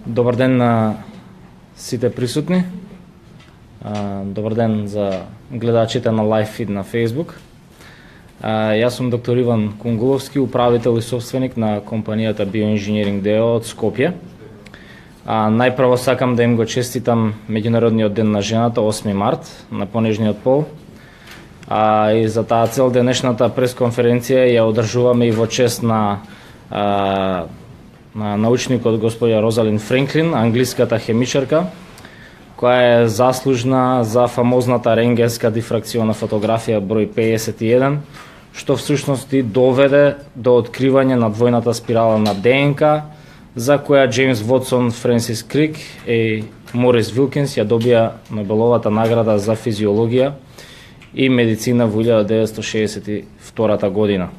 Добар ден на сите присутни. Добар ден за гледачите на лайв фид на Facebook. Јас сум доктор Иван Кунгуловски, управител и собственик на компанијата Bioengineering ДО од Скопје. Најпрво сакам да им го честитам Меѓународниот ден на жената, 8 март, на понежниот пол. И за таа цел денешната пресконференција ја одржуваме и во чест на научникот господја Розалинд Франклин, англиската хемичарка, која е заслужна за фамозната рентгенска дифракциона фотографија број 51, што всушност и доведе до откривање на двојната спирала на ДНК, за која Джеймс Вотсон, Френсис Крик и Морис Вилкинс ја добија Нобеловата награда за физиологија и медицина во 1962 година.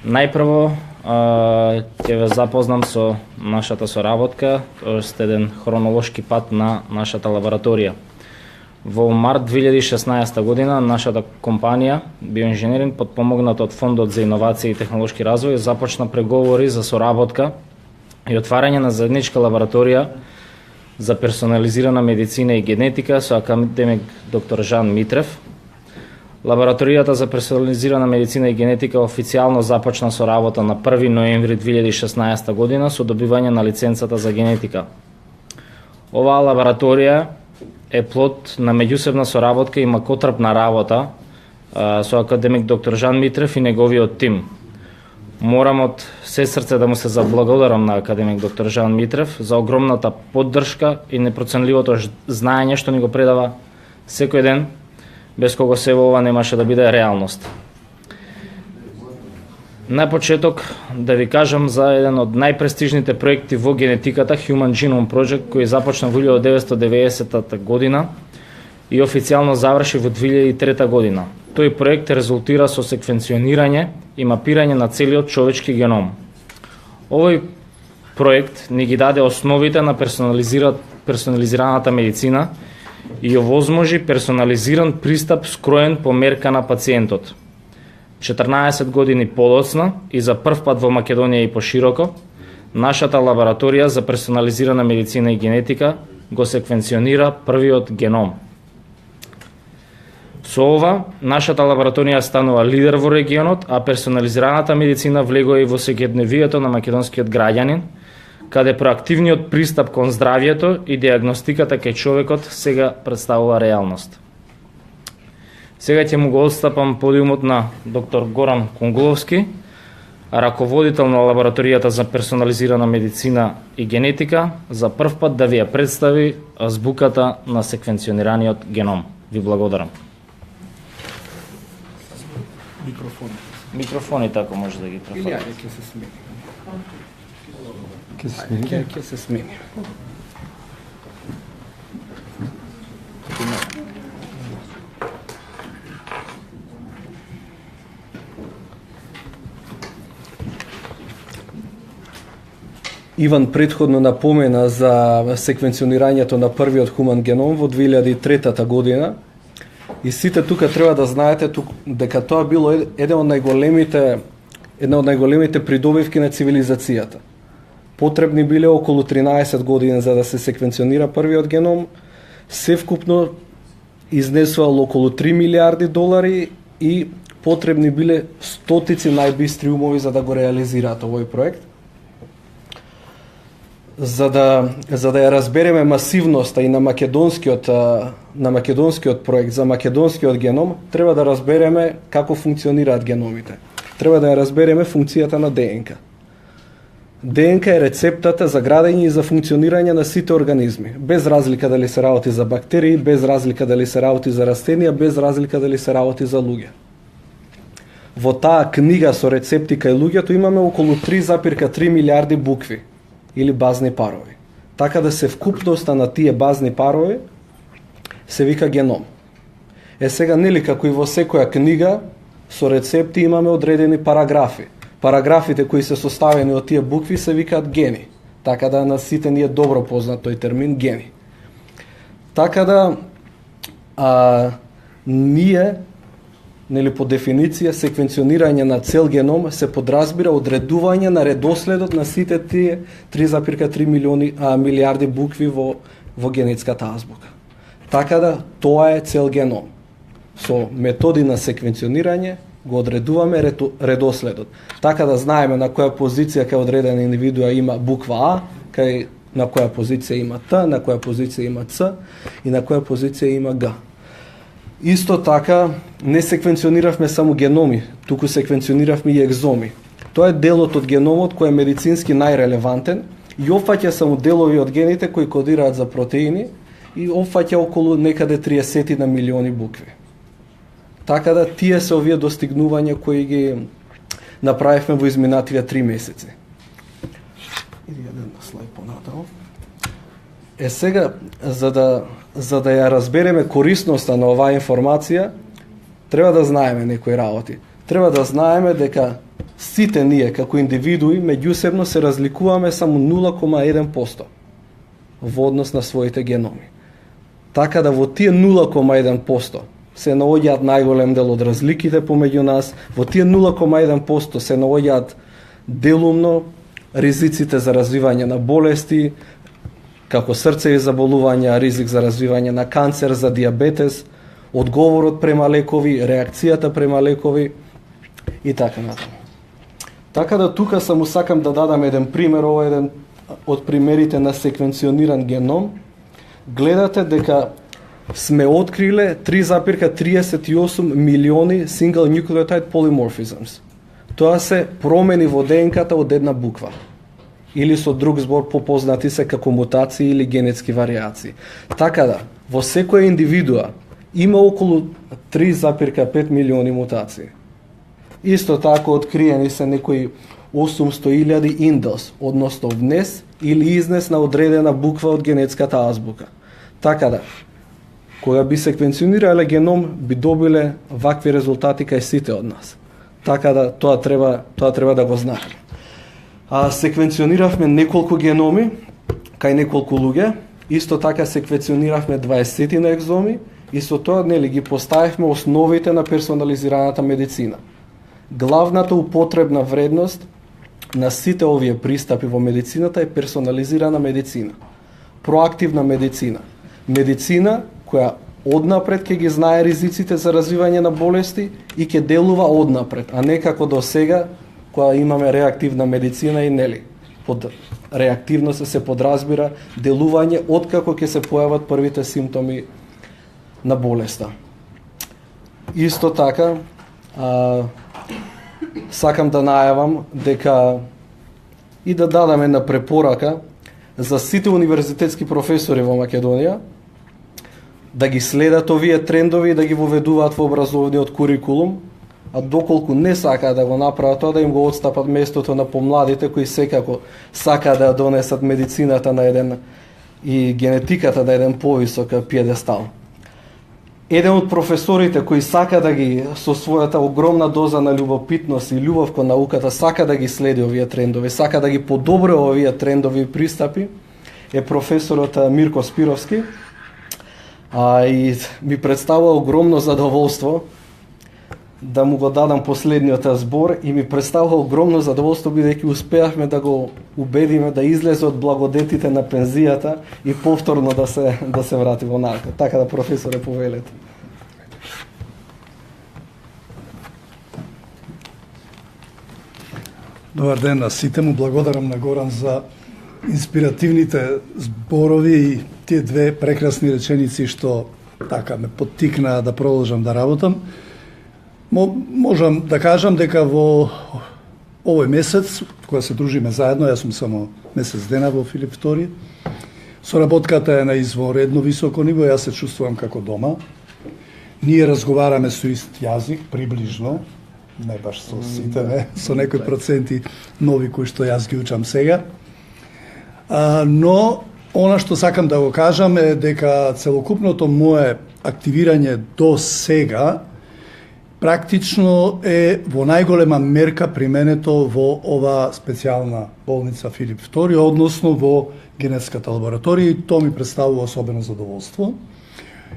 Најпрво ќе ве запознам со нашата соработка, тоест еден хронолошки пат на нашата лабораторија. Во март 2016 година нашата компанија Bioengineering, подпомогната од Фондот за иновации и технолошки развој, започна преговори за соработка и отварање на заедничка лабораторија за персонализирана медицина и генетика со академик доктор Жан Митрев. Лабораторијата за персонализирана медицина и генетика официјално започна со работа на 1 ноември 2016 година со добивање на лиценцата за генетика. Оваа лабораторија е плод на меѓусебна соработка и макотрпна работа со академик доктор Жан Митрев и неговиот тим. Морам од се срце да му се заблагодарам на академик доктор Жан Митрев за огромната поддршка и непроценливото знаење што ни го предава секој ден, без кого се ова немаше да биде реалност. На почеток да ви кажам за еден од најпрестижните проекти во генетиката, Human Genome Project, кој започна во 1990 година и официјално заврши во 2003 година. Тој проект резултира со секвенционирање и мапирање на целиот човечки геном. Овој проект ни ги даде основите на персонализираната медицина и овозможи персонализиран пристап скроен по мерка на пациентот. 14 години подоцна и за прв пат во Македонија и пошироко, нашата лабораторија за персонализирана медицина и генетика го секвенционира првиот геном. Со ова, нашата лабораторија станува лидер во регионот, а персонализираната медицина влегува и во секојдневието на македонскиот граѓанин, каде проактивниот пристап кон здравјето и диагностиката кај човекот сега представува реалност. Сега ќе му го отстапам подиумот на доктор Горан Кунгуловски, раководител на лабораторијата за персонализирана медицина и генетика, за прв пат да ви ја представи азбуката на секвенционираниот геном. Ви благодарам. Микрофоните, ако може да ги префрлите. Или ќе се смени. Ќе се смени. Иван предходно напомена за секвенционирањето на првиот хуман геном во 2003 година. И сите тука треба да знаете дека тоа било една од најголемите придобивки на цивилизацијата. Потребни биле околу 13 години за да се секвенционира првиот геном. Севкупно изнесувал околу 3 милиарди долари и потребни биле стотици најбистри умови за да го реализираат овој проект. За да ја разбереме масивноста и на македонскиот проект, за македонскиот геном, треба да разбереме како функционираат геномите. Треба да ја разбереме функцијата на ДНК. ДНК е рецептата за градење и за функционирање на сите организми, без разлика дали се работи за бактерии, без разлика дали се работи за растенија, без разлика дали се работи за луѓе. Во таа книга со рецепти кај луѓето имаме околу 3,3 милиарди букви или базни парови. Така да се вкупноста на тие базни парови се вика геном. Сега нели како и во секоја книга со рецепти имаме одредени параграфи. Параграфите кои се составени од тие букви се викаат гени. Така да на сите ни е добро познат тој термин гени. Така да ние нели по дефиниција секвенционирање на цел геном се подразбира одредување на редоследот на сите тие 3,3 милиарди букви во генетската азбука. Така да тоа е цел геном. Со методи на секвенционирање го одредуваме редоследот. Така да знаеме на која позиција кај одредена индивидуа има буква А, кај на која позиција има Т, на која позиција има Ц и на која позиција има Г. Исто така, не секвенциониравме само геноми, туку секвенциониравме и екзоми. Тоа е делот од геномот кој е медицински најрелевантен и опфаќа само делови од гените кои кодираат за протеини и опфаќа околу некаде 30 на милиони букви. Така да тие се овие достигнувања кои ги направивме во изминативе 3 месеци. Иди еден слај понатаму. Сега, за да ја разбереме корисноста на оваа информација, треба да знаеме некои работи. Треба да знаеме дека сите ние како индивидуи меѓусебно се разликуваме само 0,1% во однос на своите геноми. Така да во тие 0,1% се наоѓаат најголем дел од разликите помеѓу нас, во тие 0,1% се наоѓаат делумно ризиците за развивање на болести, како срцеви заболувања, ризик за развивање на канцер, за диабетес, одговорот према лекови, реакцијата према лекови и така натаму. Така да тука само сакам да дадам еден пример, ова е еден од примерите на секвенциониран геном. Гледате дека сме откриле 3,38 милиони single nucleotide polymorphisms. Тоа се промени во ДНК-та од една буква. Или со друг збор попознати се како мутации или генетски вариации. Така да, во секоја индивидуа има околу 3,5 милиони мутации. Исто така откриени се некои 800.000 индос, односно внес или изнес на одредена буква од генетската азбука. Така да, кога би секвенционирале геном, би добиле вакви резултати кај сите од нас. Така да, тоа треба да го знаеме. Секвенциониравме неколку геноми кај неколку луѓе, исто така секвенциониравме 20 на екзоми и со тоа нели ги поставивме основите на персонализираната медицина. Главната употребна вредност на сите овие пристапи во медицината е персонализирана медицина. Проактивна медицина. Медицина која однапред ќе ги знае ризиците за развивање на болести и ќе делува однапред, а не како до сега која имаме реактивна медицина и нели. Под реактивност се подразбира делување откако ќе се појават првите симптоми на болеста. Исто така, сакам да најавам дека и да дадам една препорака за сите универзитетски професори во Македонија да ги следат овие трендови и да ги воведуваат во образовниот курикулум, а доколку не сакаат да го направат тоа, да им го отстапат местото на помладите кои секако сакаат да донесат медицината на еден и генетиката на еден повисок пиедестал. Еден од професорите кои сака да ги со својата огромна доза на љубопитност и љубов кон науката сака да ги следи овие трендови, сака да ги подобрува овие трендови и пристапи е професорот Мирко Спировски. И ми представува огромно задоволство да му го дадам последниот збор и ми представува огромно задоволство бидејќи успеавме да го убедиме да излезе од благодетите на пензијата и повторно да се врати во наука. Така да, професоре, повелете. Добар ден на сите, му благодарам на Горан за инспиративните зборови и тие две прекрасни реченици што така ме поттикнаа да продолжам да работам. Можам да кажам дека во овој месец, кога се дружиме заедно, јас сум само месец дена во Филип II, соработката е на извонредно високо ниво, јас се чувствувам како дома. Ние разговараме со ист јазик, приближно, не баш со сите, со некои проценти нови кои што јас ги учам сега. Но она што сакам да го кажам е дека целокупното мое активирање до сега практично е во најголема мерка применето во ова специјална болница Филип II, односно во генетската лабораторија, и тоа ми представува особено задоволство.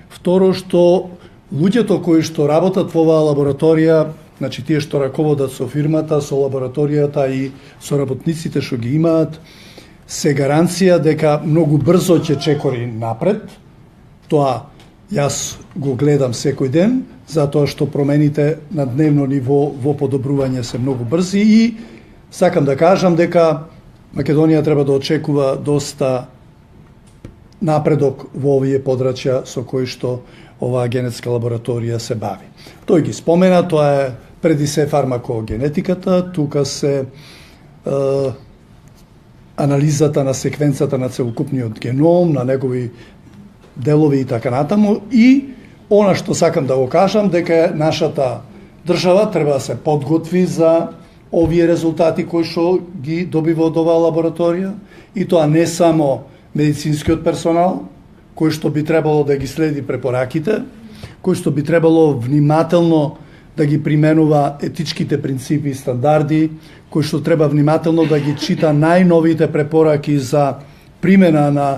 Второ, што Луѓето кои што работат во оваа лабораторија, значи тие што раководат со фирмата, со лабораторијата и со работниците што ги имаат, се гаранција дека многу брзо ќе чекори напред. Тоа јас го гледам секој ден, затоа што промените на дневно ниво во подобрување се многу брзи и сакам да кажам дека Македонија треба да очекува доста напредок во овие подрачја со кои што оваа генетска лабораторија се бави. Тој ги спомена, тоа е преди се фармакогенетиката, тука се анализата на секвенцата на целокупниот геном, на негови делови и така натаму, и она што сакам да го кажам, дека нашата држава треба да се подготви за овие резултати кои што ги добива од оваа лабораторија, и тоа не само медицинскиот персонал, кој што би требало да ги следи препораките, кој што би требало внимателно да ги применува етичките принципи и стандарди, кој што треба внимателно да ги чита најновите препораки за примена на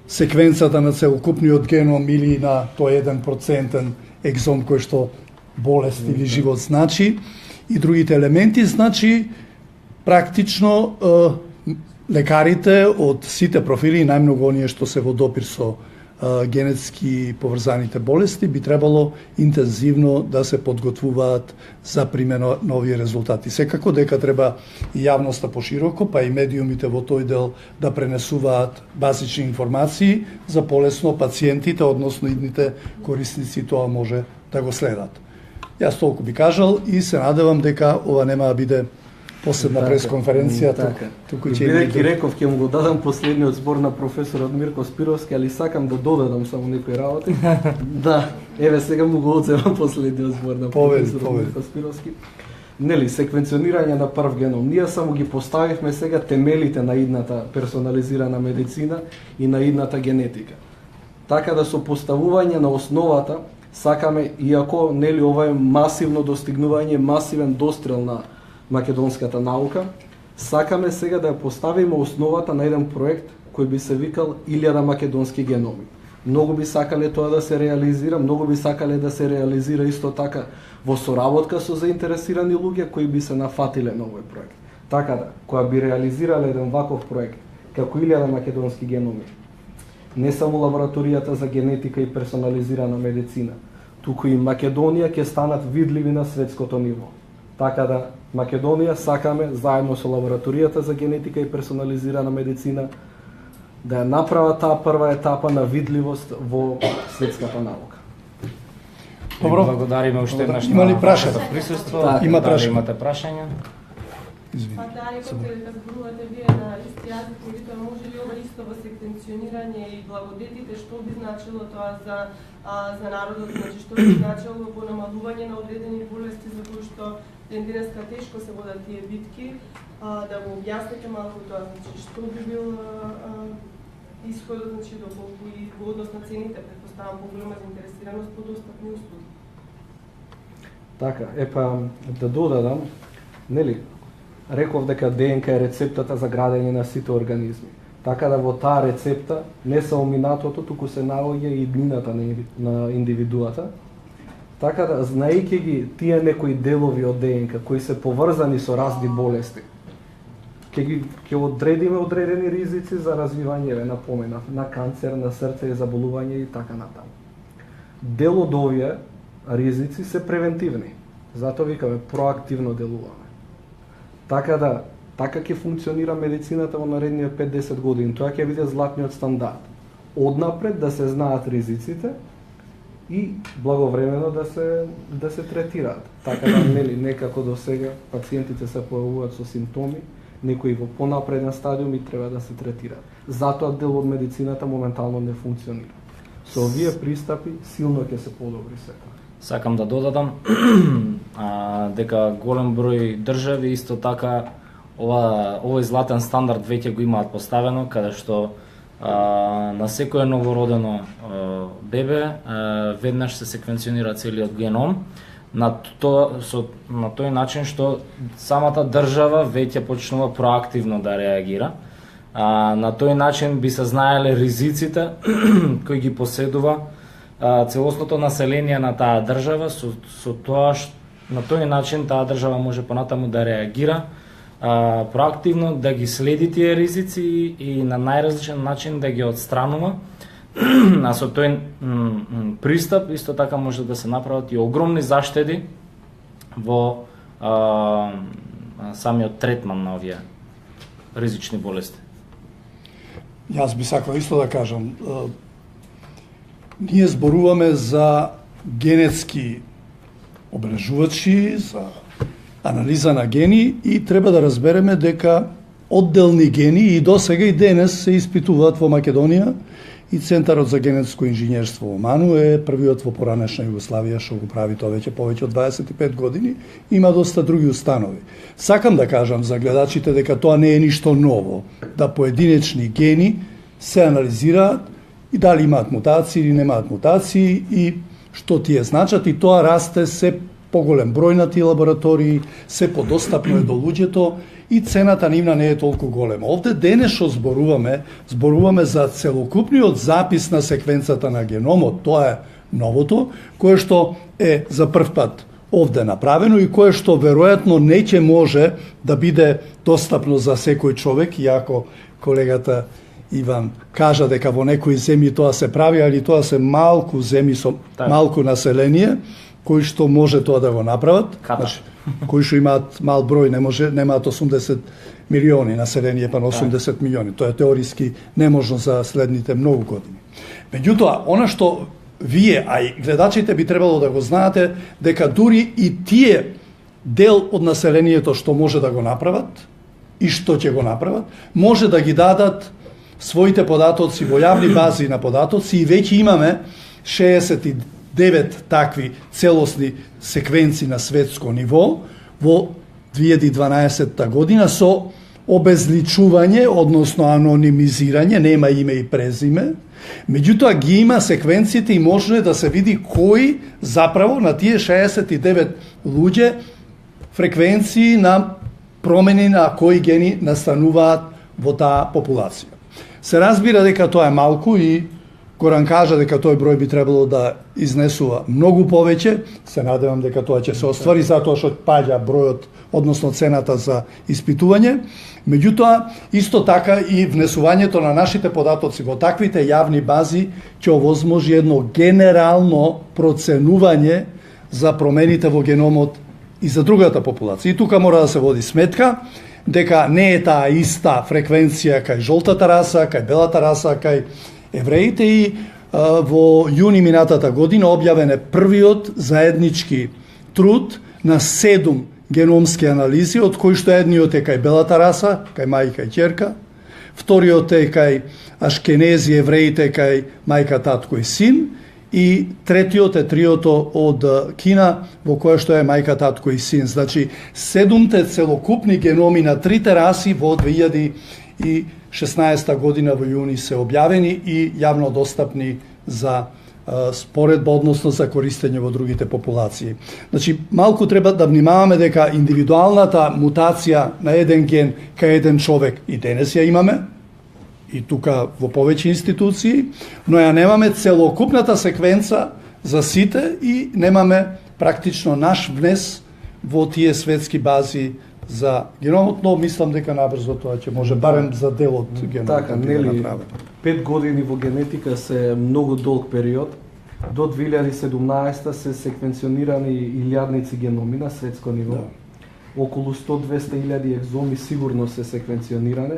секвенцата на целокупниот геном или на тој 1% екзом кој што болест или живот значи, и другите елементи, значи практично лекарите од сите профили, најмногу оние што се во допир со генетски поврзаните болести, би требало интензивно да се подготвуваат за примена на овие резултати. Секако дека треба и јавноста пошироко, па и медиумите во тој дел да пренесуваат базични информации за полесно пациентите, односно идните корисници, тоа може да го следат. Јас толку би кажал и се надевам дека ова нема да биде последна пресконференција, туку ќе бидејќи реков ќе му го дадам последниот збор на професорот Мирко Спировски, али сакам да додадам само некои работи. Да, еве сега му го одземам последниот збор на професорот Мирко Спировски. Нели, секвенционирање на прв геном. Ние само ги поставивме сега темелите на идната персонализирана медицина и на идната генетика. Така да со поставување на основата сакаме, иако нели ова е масивно достигнување, масивен дострел на македонската наука, сакаме сега да ја поставиме основата на еден проект кој би се викал 1000 македонски геноми. Многу би сакале тоа да се реализира, многу би сакале да се реализира исто така во соработка со заинтересирани луѓе кои би се нафатиле на овој проект. Така да, која би реализирале еден ваков проект, како 1000 македонски геноми, не само лабораторијата за генетика и персонализирана медицина, туку и Македонија ќе станат видливи на светското ниво. Така да, Македонија сакаме, заедно со лабораторијата за генетика и персонализирана медицина, да ја направа таа прва етапа на видливост во светската наука. Добро. Благодариме уште еднаш Има ли прашање? присуство. Има Дали прашање? имате прашања? Па да, рекавте дека зборувате вие на исти јазик, меѓутоа може ли ова исто во секвенционирање и благодетите, што би значило тоа за народот, значи што би значило во намалување на одредени болести за кои што ден денеска тешко се водат тие битки, да го објасните малку тоа, значи што би бил исходот, значи доколку и во однос на цените, претпоставам поголема заинтересираност по достапни услуги. Така, да додадам, нели, реков дека ДНК е рецептата за градење на сите организми. Така да во таа рецепта не само минатото, туку се наоѓа и иднината на индивидуата. Така да, знаејќи ги тие некои делови од ДНК кои се поврзани со разни болести, ќе одредиме одредени ризици за развивање, напоменав, на канцер, на срце и заболување и така натаму. Дел од овие ризици се превентивни. Затоа викаме проактивно делуваме. Така да, така ќе функционира медицината во наредниот 5-10 години. Тоа ќе биде златниот стандард. Однапред да се знаат ризиците и благовремено да се третираат. Така да нели некако до сега пациентите се појавуваат со симптоми, некои во понапреден стадиум и треба да се третираат. Затоа дел од медицината моментално не функционира. Со овие пристапи силно ќе се подобри сега. Сакам да додадам дека голем број држави исто така овој златен стандард веќе го имаат поставено, каде што на секое новородено бебе веднаш се секвенционира целиот геном на тој начин што самата држава веќе почнува проактивно да реагира. На тој начин би се знаеле ризиците кои ги поседува целосното население на таа држава со тоа на тој начин таа држава може понатаму да реагира проактивно, да ги следи тие ризици и на најразличен начин да ги отстранува. А со тој пристап исто така може да се направат и огромни заштеди во самиот третман на овие ризични болести. Јас би сакал исто да кажам, ние зборуваме за генетски обележувачи, за анализа на гени и треба да разбереме дека одделни гени и досега и денес се испитуваат во Македонија и Центарот за генетско инженерство во Ману е првиот во поранешна Југославија што го прави тоа веќе повеќе од 25 години. Има доста други установи. Сакам да кажам за гледачите дека тоа не е ништо ново, да поединечни гени се анализираат и дали имаат мутации или немаат мутации и што тие значат, и тоа расте се поголем број на тие лаборатории, се подостапно е до луѓето и цената нивна не е толку голема. Овде денес што зборуваме за целокупниот запис на секвенцата на геномот, тоа е новото, кое што е за прв пат овде направено и кое што веројатно не ќе може да биде достапно за секој човек, иако колегата Иван кажа дека во некои земји тоа се прави, али тоа се малку земји со малку население, кои што може тоа да го направат, кои што имаат мал број, немаат 80 милиони население, па на 80 милиони. Тоа е теориски неможно за следните многу години. Меѓутоа, она што вие, а и гледачите би требало да го знаете, дека дури и тие дел од населението што може да го направат и што ќе го направат, може да ги дадат своите податоци во јавни бази на податоци и веќе имаме 69 такви целосни секвенци на светско ниво во 2012 година со обезличување, односно анонимизирање, нема име и презиме. Меѓутоа ги има секвенциите и може да се види кои заправо на тие 69 луѓе фреквенции на промени на кои гени настануваат во таа популација. Се разбира дека тоа е малку и Горан кажа дека тој број би требало да изнесува многу повеќе. Се надевам дека тоа ќе се оствари затоа што паѓа бројот, односно цената за испитување. Меѓутоа, исто така и внесувањето на нашите податоци во таквите јавни бази ќе овозможи едно генерално проценување за промените во геномот и за другата популација. И тука мора да се води сметка дека не е таа иста фреквенција кај жолтата раса, кај белата раса, кај евреите и во јуни минатата година објавен е првиот заеднички труд на 7 геномски анализи, од кои што едниот е кај белата раса, кај мајка и ќерка, вториот е кај ашкенези евреите, кај мајка, татко и син, и третиот е триото од Кина, во кое што е мајка, татко и син. Значи, 7 целокупни геноми на трите раси во 2016 година во јуни се објавени и јавно достапни за споредба, односно за користење во другите популации. Значи, малку треба да внимаваме дека индивидуалната мутација на еден ген кај еден човек и денес ја имаме, и тука во повеќе институции, но ја немаме целокупната секвенца за сите и немаме практично наш внес во тие светски бази за геномот, но мислам дека набрзо тоа ќе може барем за дел од геномот. Така, нели, 5 години во генетика се многу долг период. До 2017 се секвенционирани илјадници геноми на светско ниво. Да. Околу 100-200 екзоми сигурно се секвенциониране.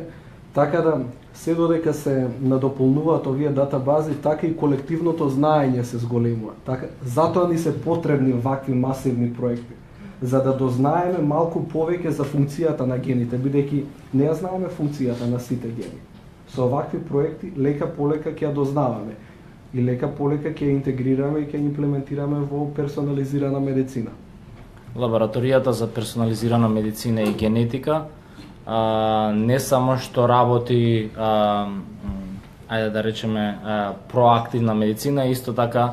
Така да, се додека се надополнуваат овие датабази, така и колективното знаење се зголемува. Така, затоа ни се потребни вакви масивни проекти, за да дознаеме малку повеќе за функцијата на гените, бидејќи не ја знаеме функцијата на сите гени. Со вакви проекти лека полека ќе ја дознаваме и лека полека ќе ја интегрираме и ќе ја имплементираме во персонализирана медицина. Лабораторијата за персонализирана медицина и генетика не само што работи, ајде да речеме, проактивна медицина, исто така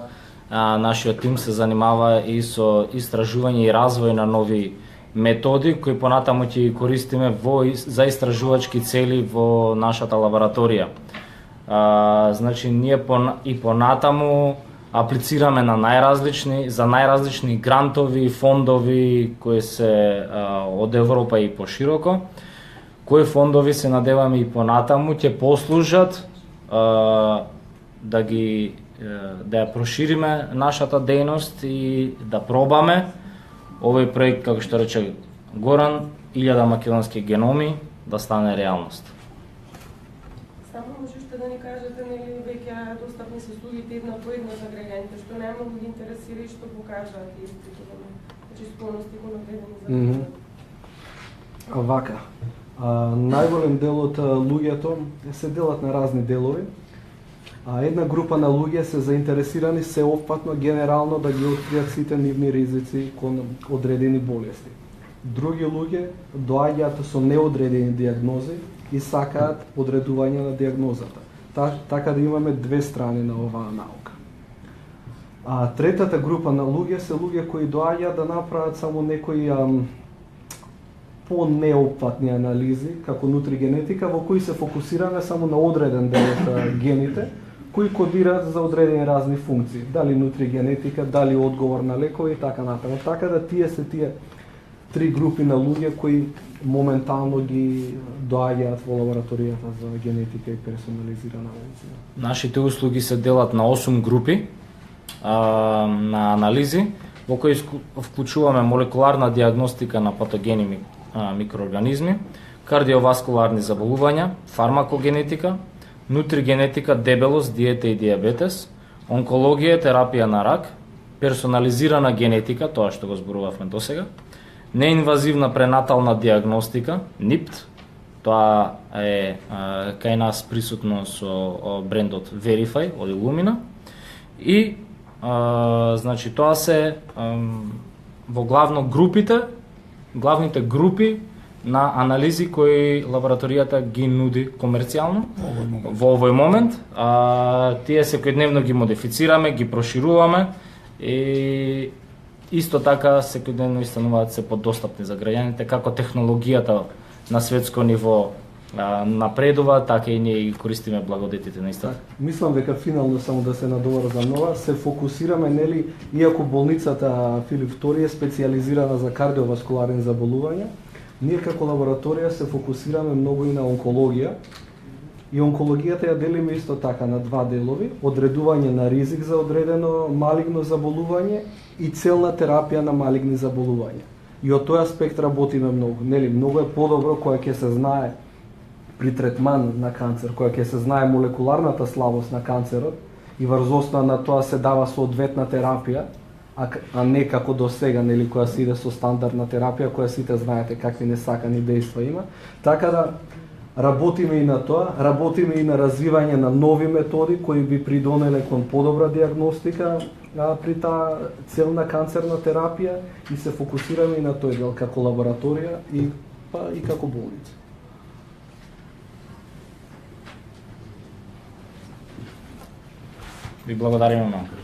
нашиот тим се занимава и со истражување и развој на нови методи кои понатаму ќе ги користиме за истражувачки цели во нашата лабораторија. Значи, ние и понатаму аплицираме на за најразлични грантови, фондови кои се од Европа и пошироко. Кои фондови се надеваме и понатаму ќе послужат да ја прошириме нашата дејност и да пробаме овој проект, како што рече Горан, 1000 македонски геноми да стане реалност. Само можете да ни кажете, нели веќе достапни се услугите една по една за граѓаните, што најмногу ги интересира и што покажаат институтот, значи склонности кон одредени за Вака. Најголем дел од луѓето се делат на разни делови. Една група на луѓе се заинтересирани сеопфатно генерално да ги откријат сите нивни ризици кон одредени болести. Други луѓе доаѓаат со неодредени диагнози и сакаат одредување на диагнозата. Така да имаме две страни на оваа наука. Третата група на луѓе се луѓе кои доаѓаат да направат само некои по-неопфатни анализи, како нутригенетика, во кои се фокусираме само на одреден дел од гените, кои кодираат за одредени разни функции, дали нутригенетика, дали одговор на лекови и така натаму. Така да тие три групи на луѓе кои моментално ги доаѓаат во лабораторијата за генетика и персонализирана медицина. Нашите услуги се делат на 8 групи на анализи, во кои вклучуваме молекуларна диагностика на патогени микроорганизми, кардиоваскуларни заболувања, фармакогенетика, нутригенетика, дебелост, диета и диабетес, онкологија, терапија на рак, персонализирана генетика, тоа што го зборувавме досега, неинвазивна пренатална диагностика, НИПТ, тоа е кај нас присутно со брендот Verify од Illumina, и значи тоа се во главните групи на анализи кои лабораторијата ги нуди комерцијално во овој момент. Тие секојдневно ги модифицираме, ги прошируваме и исто така секојдневно и стануваат се подостапни за граѓаните, како технологијата на светско ниво напредува, така и ние ги користиме благодетите на истата. Мислам дека финално само да се надоврзам на ова, се фокусираме, нели, иако болницата Филип II е специјализирана за кардиоваскуларни заболувања, ние како лабораторија се фокусираме многу и на онкологија. И онкологијата ја делиме исто така на два делови: одредување на ризик за одредено малигно заболување и целна терапија на малигни заболувања. И од тој аспект работиме многу. Нели, многу е подобро кога ќе се знае при третман на канцер, кога ќе се знае молекуларната слабост на канцерот и врз основа на тоа се дава соодветна терапија, а не како до сега, нели, која се иде со стандардна терапија, која сите знаете какви несакани дејства има. Така да работиме и на тоа, работиме и на развивање на нови методи кои би придонеле кон подобра диагностика при таа целна канцерна терапија и се фокусираме и на тој дел како лабораторија и како болница. Ви благодариме многу.